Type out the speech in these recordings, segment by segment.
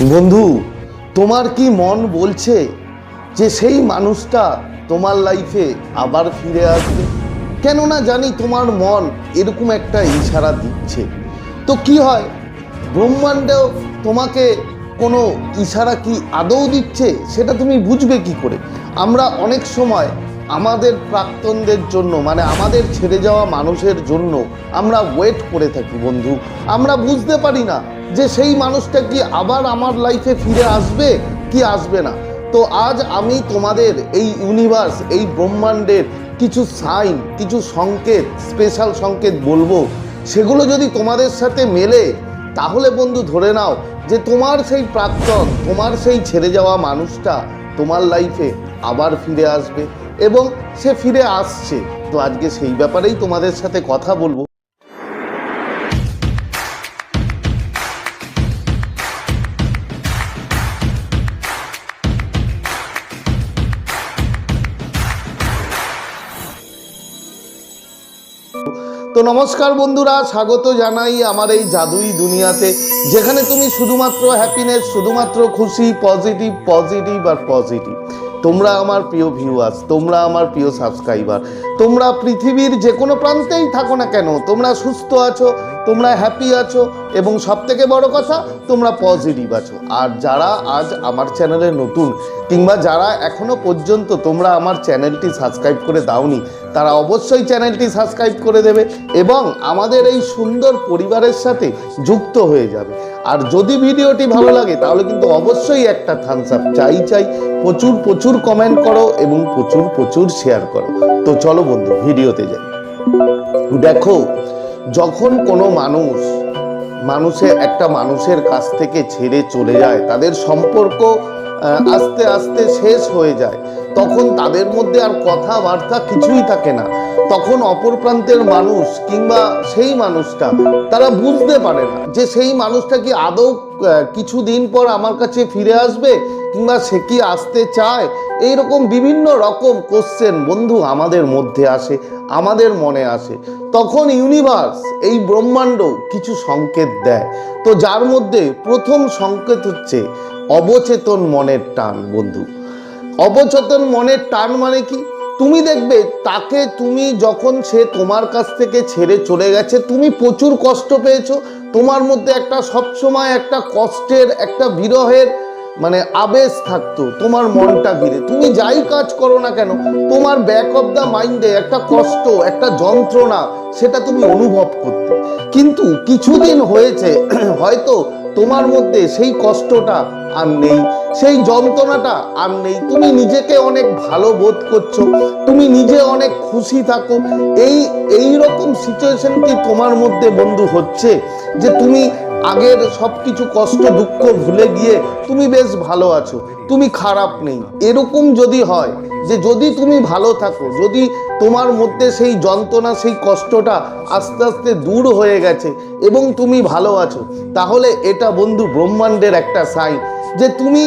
বন্ধু, তোমার কি মন বলছে যে সেই মানুষটা তোমার লাইফে আবার ফিরে আসবে? কেননা জানি তোমার মন এরকম একটা ইশারা দিচ্ছে। তো কি হয়, ব্রহ্মাণ্ডেও তোমাকে কোনো ইশারা কি আদৌ দিচ্ছে সেটা তুমি বুঝবে কি করে? আমরা অনেক সময় আমাদের প্রাক্তনদের জন্য, মানে আমাদের ছেড়ে যাওয়া মানুষের জন্য আমরা ওয়েট করে থাকি বন্ধু। আমরা বুঝতে পারি না যে সেই মানুষটা কি আবার আমার লাইফে ফিরে আসবে কি আসবে না। তো আজ আমি তোমাদের এই ইউনিভার্স, এই ব্রহ্মাণ্ডের কিছু সাইন, কিছু সংকেত, স্পেশাল সংকেত বলবো। সেগুলো যদি তোমাদের সাথে মেলে তাহলে বন্ধু ধরে নাও যে তোমার সেই প্রাক্তন, তোমার সেই ছেড়ে যাওয়া মানুষটা তোমার লাইফে আবার ফিরে আসবে এবং সে ফিরে আসছে। তো আজকে সেই ব্যাপারেই তোমাদের সাথে কথা বলবো। তো নমস্কার বন্ধুরা, স্বাগত জানাই আমার এই জাদুই দুনিয়াতে, যেখানে তুমি শুধুমাত্র হ্যাপিনেস, শুধুমাত্র খুশি, পজিটিভ পজিটিভ আর পজিটিভ। তোমরা আমার প্রিয় ভিউয়ার্স, তোমরা আমার প্রিয় সাবস্ক্রাইবার, তোমরা পৃথিবীর যে কোনো প্রান্তেই থাকো না কেন, তোমরা সুস্থ আছো, তোমরা হ্যাপি আছো এবং সবথেকে বড় কথা তোমরা পজিটিভ আছো। আর যারা আজ আমার চ্যানেলে নতুন, কিংবা যারা এখনো পর্যন্ত তোমরা আমার চ্যানেলটি সাবস্ক্রাইব করে দাওনি, তারা অবশ্যই চ্যানেলটি সাবস্ক্রাইব করে দেবে এবং আমাদের এই সুন্দর পরিবারের সাথে যুক্ত হয়ে যাবে। আর যদি ভিডিওটি ভালো লাগে তাহলে কিন্তু অবশ্যই একটা থামস আপ চাই। প্রচুর প্রচুর কমেন্ট করো এবং প্রচুর প্রচুর শেয়ার করো। তো চলো বন্ধু, ভিডিওতে যাই। দেখো, যখন কোনো একটা মানুষের কাছ থেকে ছেড়ে চলে যায়, তাদের সম্পর্ক আস্তে আস্তে শেষ হয়ে যায়, তখন তাদের মধ্যে আর কথাবার্তা কিছুই থাকে না। তখন অপর প্রান্তের মানুষ কিংবা সেই মানুষটা, তারা বুঝতে পারে না যে সেই মানুষটা কি আদৌ কিছুদিন পর আমার কাছে ফিরে আসবে কিংবা সে কি আসতে চায়। এইরকম বিভিন্ন রকম কোশ্চেন বন্ধু আমাদের মধ্যে আসে, আমাদের মনে আসে। তখন ইউনিভার্স, এই ব্রহ্মাণ্ড কিছু সংকেত দেয়। তো যার মধ্যে প্রথম সংকেত হচ্ছে অবচেতন মনের টান। বন্ধু, অবচেতন মনের টান মানে কি? তুমি দেখবে তাকে, তুমি যখন সে তোমার কাছ থেকে ছেড়ে চলে গেছে, তুমি প্রচুর কষ্ট পেয়েছো। তোমার মধ্যে একটা সবসময় একটা কষ্টের, একটা বিরহের মানে আবেশ থাকতো তোমার মনটা ঘিরে। তুমি যাই কাজ করো না কেন, তোমার ব্যাক অফ দ্য মাইন্ডে একটা কষ্ট, একটা যন্ত্রণা, সেটা তুমি অনুভব করতে। কিন্তু কিছুদিন হয়েছে, হয়তো তোমার মধ্যে সেই কষ্টটা আর নেই, সেই যন্ত্রণাটা আর নেই। তুমি নিজেকে অনেক ভালো বোধ করছো, তুমি নিজে অনেক খুশি থাকো। এই রকম সিচুয়েশন কি তোমার মধ্যে বন্ধু হচ্ছে যে তুমি আগের সব কিছু কষ্ট দুঃখ ভুলে গিয়ে তুমি বেশ ভালো আছো, তুমি খারাপ নেই? এরকম যদি হয়, যে যদি তুমি ভালো থাকো, যদি তোমার মধ্যে সেই যন্ত্রণা, সেই কষ্টটা আস্তে আস্তে দূর হয়ে গেছে এবং তুমি ভালো আছো, তাহলে এটা বন্ধু ব্রহ্মাণ্ডের একটা সাইন যে তুমি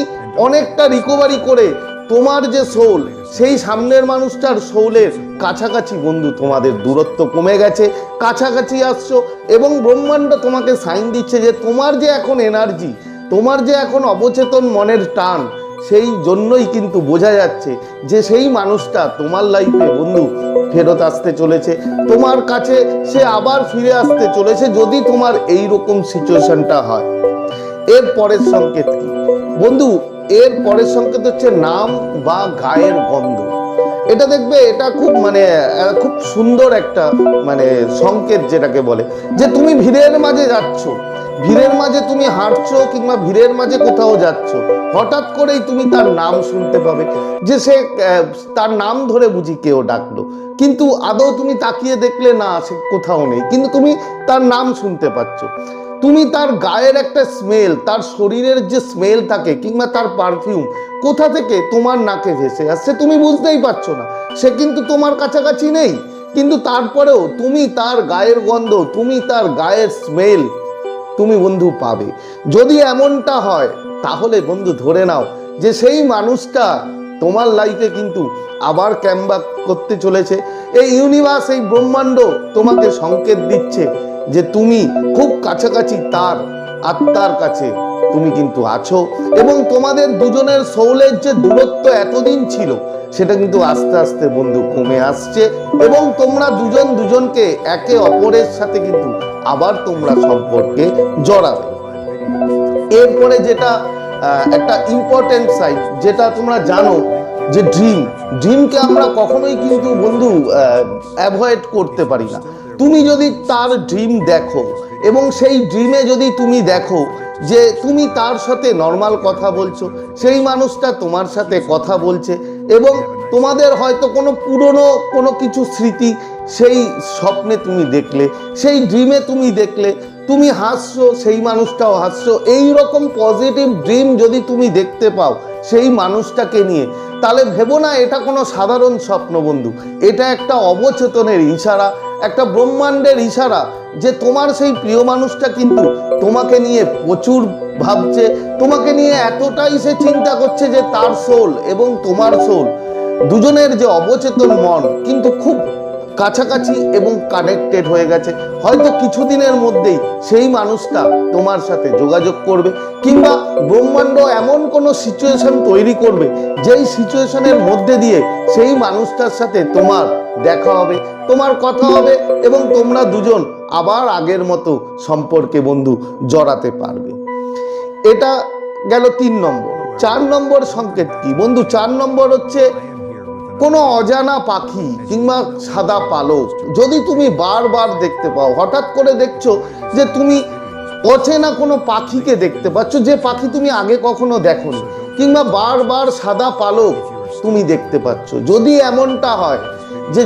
অনেকটা রিকভারি করে তোমার যে সোল, সেই সামনের মানুষটার সোলের কাছাকাছি বন্ধু তোমাদের দূরত্ব কমে গেছে, কাছাকাছি আসছো। এবং ব্রহ্মাণ্ড তোমাকে সাইন দিচ্ছে যে তোমার যে এখন এনার্জি, তোমার যে এখন অবচেতন মনের টান, সেই জন্যই কিন্তু বোঝা যাচ্ছে যে সেই মানুষটা তোমার লাইফে বন্ধু ফেরত আসতে চলেছে, তোমার কাছে সে আবার ফিরে আসতে চলেছে, যদি তোমার এই রকম সিচুয়েশনটা হয়। এর পরের সংকেত কি বন্ধু? এর পরের সংকেত হচ্ছে নাম বা গায়ের গন্ধ। এটা দেখবে, এটা খুব সুন্দর একটা সংকেত, যেটাকে বলে যে তুমি ভিড়ের মাঝে যাচ্ছ, ভিড়ের মাঝে তুমি হাঁটছো কিংবা ভিড়ের মাঝে কোথাও যাচ্ছ, হঠাৎ করেই তুমি তার নাম শুনতে পাবে, যে সে তার নাম ধরে বুঝি কেউ ডাকলো, কিন্তু আদৌ তুমি তাকিয়ে দেখলে না, সে কোথাও নেই, কিন্তু তুমি তার নাম শুনতে পাচ্ছ। তুমি তার গায়ের একটা স্মেল, তার শরীরের যে স্মেল থাকে কিংবা তার পারফিউম কোথা থেকে তোমার নাকে ভেসে আসছে তুমি বুঝতেই পারছো না। সে কিন্তু তোমার কাছাকাছি নেই, কিন্তু তারপরেও তুমি তার গায়ের গন্ধ, তুমি তার গায়ের স্মেল তুমি বন্ধু পাবে। যদি এমনটা হয় তাহলে বন্ধু ধরে নাও যে সেই মানুষটা তোমার লাইফে কিন্তু আবার ক্যামব্যাক করতে চলেছে। এই ইউনিভার্স, এই ব্রহ্মাণ্ড তোমাকে সংকেত দিচ্ছে যে তুমি খুব কাছাকাছি তার আত্মার কাছে, তুমি কিন্তু আছো, এবং তোমাদের দুজনের সোলের যে দূরত্ব এতদিন ছিল সেটা কিন্তু আস্তে আস্তে বন্ধু কমে আসছে, এবং তোমরা দুজন দুজনকে একে অপরের সাথে কিন্তু আবার তোমরা সম্পর্কে জড়াবে। এরপরে যেটা একটা ইম্পর্টেন্ট সাইড, যেটা তোমরা জানো যে ড্রিমকে আমরা কখনোই কিন্তু বন্ধু অ্যাভয়েড করতে পারি না। তুমি যদি তার ড্রিম দেখো এবং সেই ড্রিমে যদি তুমি দেখো যে তুমি তার সাথে নর্মাল কথা বলছো, সেই মানুষটা তোমার সাথে কথা বলছে, এবং তোমাদের হয়তো কোনো পুরনো কোনো কিছু স্মৃতি সেই স্বপ্নে তুমি দেখলে, সেই ড্রিমে তুমি দেখলে, তুমি হাসছো, সেই মানুষটাও হাসছো, এই রকম পজিটিভ ড্রিম যদি তুমি দেখতে পাও সেই মানুষটাকে নিয়ে, তাহলে ভেবো না এটা কোনো সাধারণ স্বপ্ন বন্ধু, এটা একটা অবচেতনের ইশারা, একটা ব্রহ্মাণ্ডের ইশারা যে তোমার সেই প্রিয় মানুষটা কিন্তু তোমাকে নিয়ে প্রচুর ভাবছে, তোমাকে নিয়ে এতটাই সে চিন্তা করছে যে তার সোল এবং তোমার সোল দুজনের যে অবচেতন মন কিন্তু খুব কাছাকাছি এবং কানেক্টেড হয়ে গেছে। হয়তো কিছুদিনের মধ্যেই সেই মানুষটা তোমার সাথে যোগাযোগ করবে, কিংবা ব্রহ্মাণ্ড এমন কোনো সিচুয়েশন তৈরি করবে যেই সিচুয়েশনের মধ্যে দিয়ে সেই মানুষটার সাথে তোমার দেখা হবে, তোমার কথা হবে, এবং তোমরা দুজন আবার আগের মতো সম্পর্কে বন্ধু জড়াতে পারবে। এটা গেল 3 নম্বর। 4 নম্বর সংকেত কি বন্ধু? 4 নম্বর হচ্ছে কোনো অজানা পাখি কিংবা সাদা পালক যদি তুমি বারবার দেখতে পাও, হঠাৎ করে দেখছো যে তুমি অচেনা কোনো পাখিকে দেখতে পাচ্ছ, যে পাখি তুমি আগে কখনো দেখোনি, কিংবা বারবার সাদা পালক তুমি দেখতে পাচ্ছ। যদি এমনটা হয়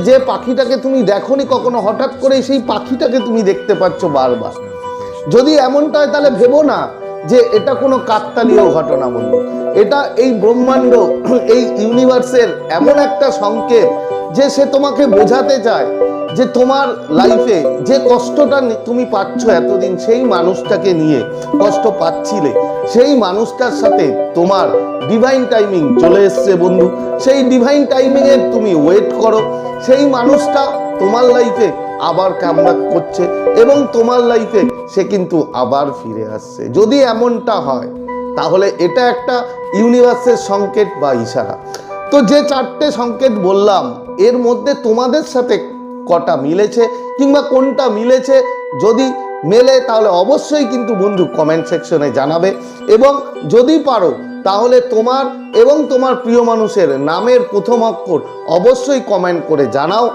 যে পাখিটাকে তুমি দেখোনি কখনো, হঠাৎ করে সেই পাখিটাকে তুমি দেখতে পাচ্ছ বারবার, যদি এমনটা হয় তাহলে ভেবো না যে এটা কোনো কাকতালীয় ঘটনা বন্ধু, এটা এই ব্রহ্মাণ্ড, এই ইউনিভার্সের এমন একটা সংকেত যে সে তোমাকে বোঝাতে চায় যে তোমার লাইফে যে কষ্টটা তুমি পাচ্ছ এতদিন, সেই মানুষটাকে নিয়ে কষ্ট পাচ্ছিলে, সেই মানুষটার সাথে তোমার ডিভাইন টাইমিং চলে এসছে বন্ধু। সেই ডিভাইন টাইমিংয়ে তুমি ওয়েট করো, সেই মানুষটা তোমার লাইফে আবার কামব্যাক করছে এবং তোমার লাইফে সে কিন্তু আবার ফিরে আসছে। যদি এমনটা হয় তাহলে এটা একটা ইউনিভার্সের সংকেত বা ইশারা। তো যে 4টে সংকেত বললাম এর মধ্যে তোমাদের সাথে কটা মিলেছে কিংবা কোনটা মিলেছে, যদি মেলে তাহলে অবশ্যই কিন্তু বন্ধু কমেন্ট সেকশনে জানাবে, এবং যদি পারো তাহলে তোমার এবং তোমার প্রিয় মানুষের নামের প্রথম অক্ষর অবশ্যই কমেন্ট করে জানাও।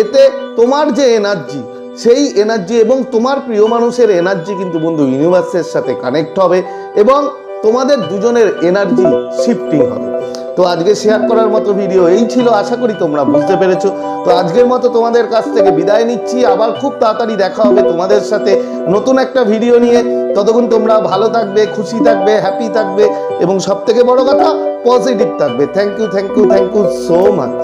এতে তোমার যে এনার্জি, সেই এনার্জি এবং তোমার প্রিয় মানুষের এনার্জি কিন্তু বন্ধু ইউনিভার্সের সাথে কানেক্ট হবে এবং তোমাদের দুজনের এনার্জি শিফটিং হবে। তো আজকে শেয়ার করার মতো ভিডিও এই ছিল, আশা করি তোমরা বুঝতে পেরেছো। তো আজকের মতো তোমাদের কাছ থেকে বিদায় নিচ্ছি, আবার খুব তাড়াতাড়ি দেখা হবে তোমাদের সাথে নতুন একটা ভিডিও নিয়ে। ততক্ষণ তোমরা ভালো থাকবে, খুশি থাকবে, হ্যাপি থাকবে এবং সব থেকে বড় কথা পজিটিভ থাকবে। Thank you so much.